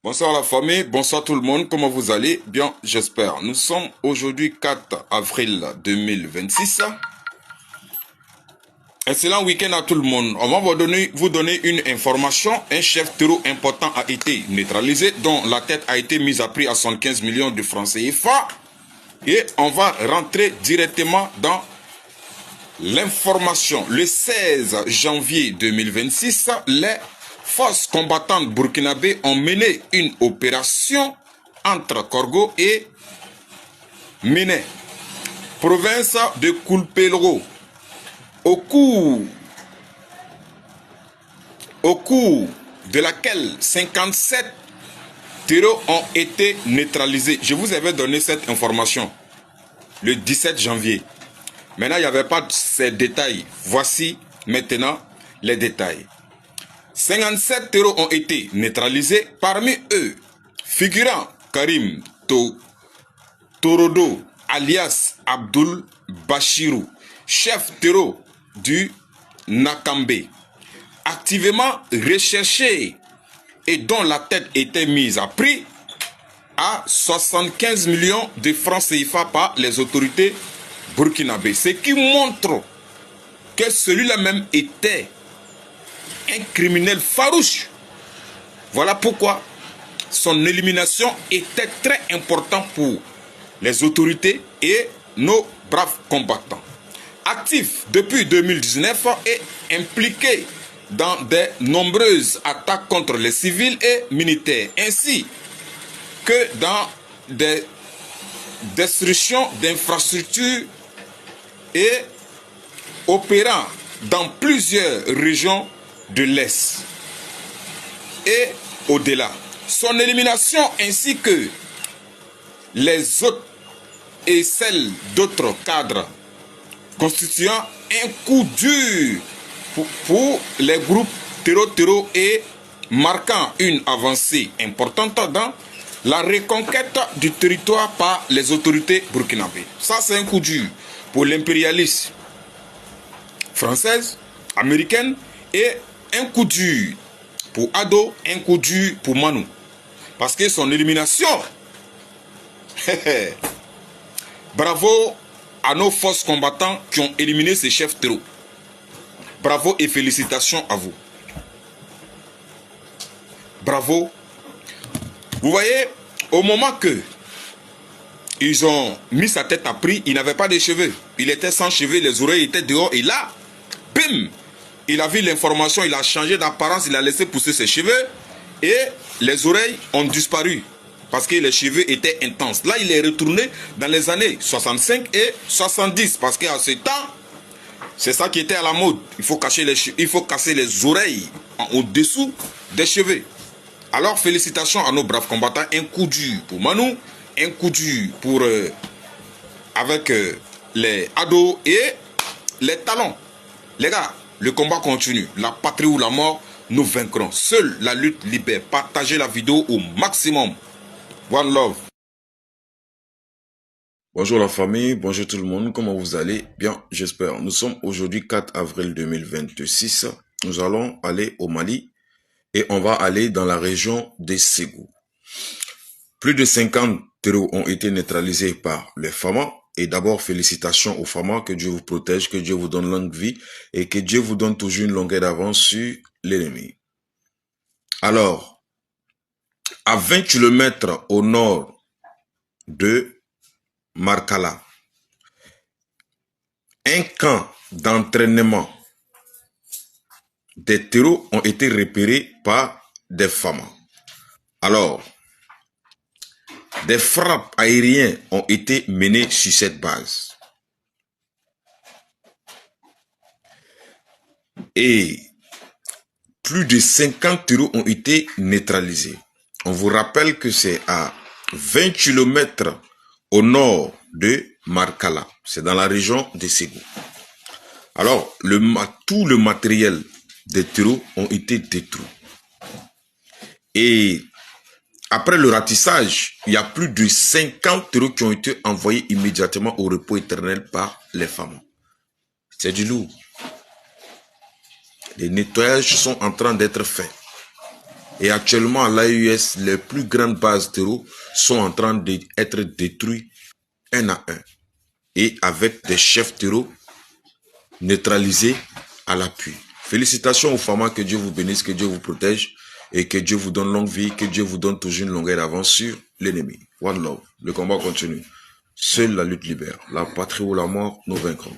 Bonsoir la famille, bonsoir tout le monde, comment vous allez? Bien, j'espère. Nous sommes aujourd'hui 4 avril 2026. Excellent week-end à tout le monde. On va vous donner une information. Un chef terror important a été neutralisé, dont la tête a été mise à prix à 75 millions de francs CFA. Et on va rentrer directement dans l'information. Le 16 janvier 2026, les forces combattantes burkinabées ont mené une opération entre Korgo et Méné, province de Koulpelro. Au cours de laquelle 57 terreaux ont été neutralisés. Je vous avais donné cette information le 17 janvier. Maintenant, il n'y avait pas ces détails. Voici maintenant les détails. 57 terreaux ont été neutralisés. Parmi eux, figurant Karim Torodo, alias Abdul Bashirou, chef terreau du Nakambe, activement recherché et dont la tête était mise à prix à 75 millions de francs CFA par les autorités burkinabées. Ce qui montre que celui-là même était un criminel farouche. Voilà pourquoi son élimination était très importante pour les autorités et nos braves combattants. Actif depuis 2019 et impliqué dans de nombreuses attaques contre les civils et militaires, ainsi que dans des destructions d'infrastructures et opérant dans plusieurs régions de l'Est et au-delà. Son élimination ainsi que les autres et celles d'autres cadres constituant un coup dur pour les groupes terreau et marquant une avancée importante dans la reconquête du territoire par les autorités burkinabées. Ça, c'est un coup dur pour l'impérialisme française, américaine, et un coup dur pour Ado, un coup dur pour Manu. Parce que son élimination, bravo à nos forces combattantes qui ont éliminé ces chefs terreaux. Bravo et félicitations à vous. Bravo. Vous voyez, au moment que ils ont mis sa tête à prix, il n'avait pas de cheveux. Il était sans cheveux, les oreilles étaient dehors. Et là, bim, il a vu l'information, il a changé d'apparence, il a laissé pousser ses cheveux. Et les oreilles ont disparu. Parce que les cheveux étaient intenses. Là, il est retourné dans les années 65 et 70. Parce qu'à ce temps, c'est ça qui était à la mode. Il faut casser les oreilles au-dessous des cheveux. Alors, félicitations à nos braves combattants. Un coup dur pour Manu, un coup dur pour avec les ados et les talons. Les gars, le combat continue. La patrie ou la mort, nous vaincrons. Seule la lutte libère. Partagez la vidéo au maximum. One love. Bonjour la famille, bonjour tout le monde, comment vous allez? Bien, j'espère. Nous sommes aujourd'hui 4 avril 2026. Nous allons aller au Mali et on va aller dans la région des Ségou. Plus de 50 terreaux ont été neutralisés par les FAMA. Et d'abord, félicitations aux FAMA, que Dieu vous protège, que Dieu vous donne longue vie et que Dieu vous donne toujours une longueur d'avance sur l'ennemi. Alors, à 20 km au nord de Markala, un camp d'entraînement des terreaux ont été repérés par des FAMA. Alors, des frappes aériennes ont été menées sur cette base. Et plus de 50 terreaux ont été neutralisés. On vous rappelle que c'est à 20 km au nord de Markala. C'est dans la région de Ségou. Alors, tout le matériel des terreaux ont été détruits. Et après le ratissage, il y a plus de 50 terreaux qui ont été envoyés immédiatement au repos éternel par les femmes. C'est du lourd. Les nettoyages sont en train d'être faits. Et actuellement, à l'AES, les plus grandes bases terreaux sont en train d'être détruites un à un. Et avec des chefs terreaux neutralisés à l'appui. Félicitations aux femmes, que Dieu vous bénisse, que Dieu vous protège et que Dieu vous donne longue vie, que Dieu vous donne toujours une longueur d'avance sur l'ennemi. One love. Le combat continue. Seule la lutte libère. La patrie ou la mort, nous vaincrons.